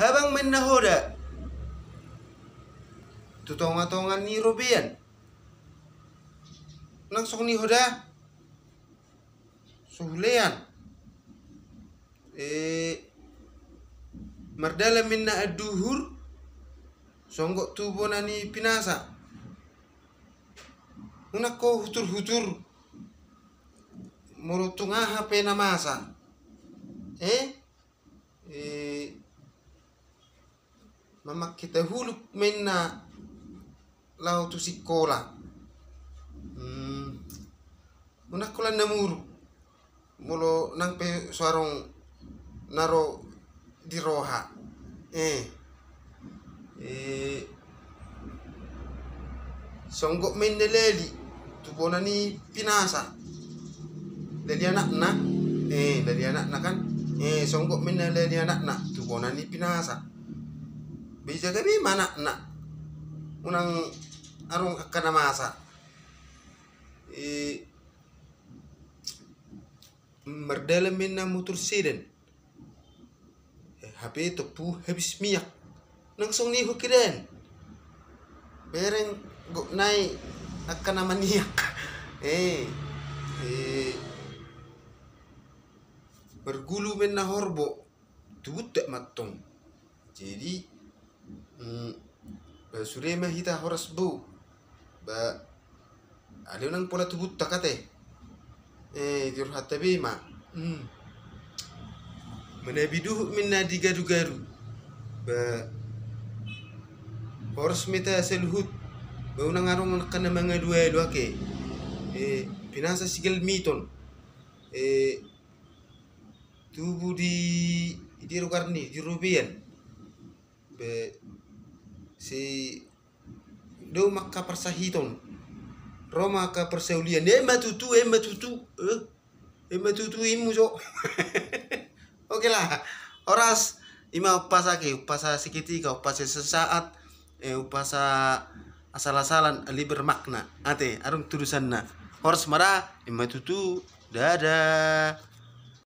habang men nahoda tutonga-tongan ni Robian langsung ni hoda suhlean mardala minna aduhur songgok tubona ni pinasa unak ko hutur-hutur murutunga HP na masa mamak kita huluk minna lau tu sikola unak ko lang namuru mulo nang pe suarong naro di roha songgok main leli tubona ni pinasa leli anak na leli anak na kan songgok main leli anak na tubona ni pinasa bisa gabi mana na unang arong akana masa merdala minna motor siden HP tepu habis minyak langsung nih hukiren bereng go naik akan nama niak bergulu minna horbo tubut tak matong jadi surema hita horas bu ba ada nang pola tubut takate jur hatta bima menabiduh minna digaru-garu ba horas meta selhut ba unang arong kana mga dua ke pinasa sigal miton tubu di lugar ni di Rubian be si do makka persahiton Roma ka persaulian matutu imu so oke lah oras ima upasa seketika upasa sesaat upasa asal-asalan ali bermakna ate arung turusanna horas marah ima tutu dadah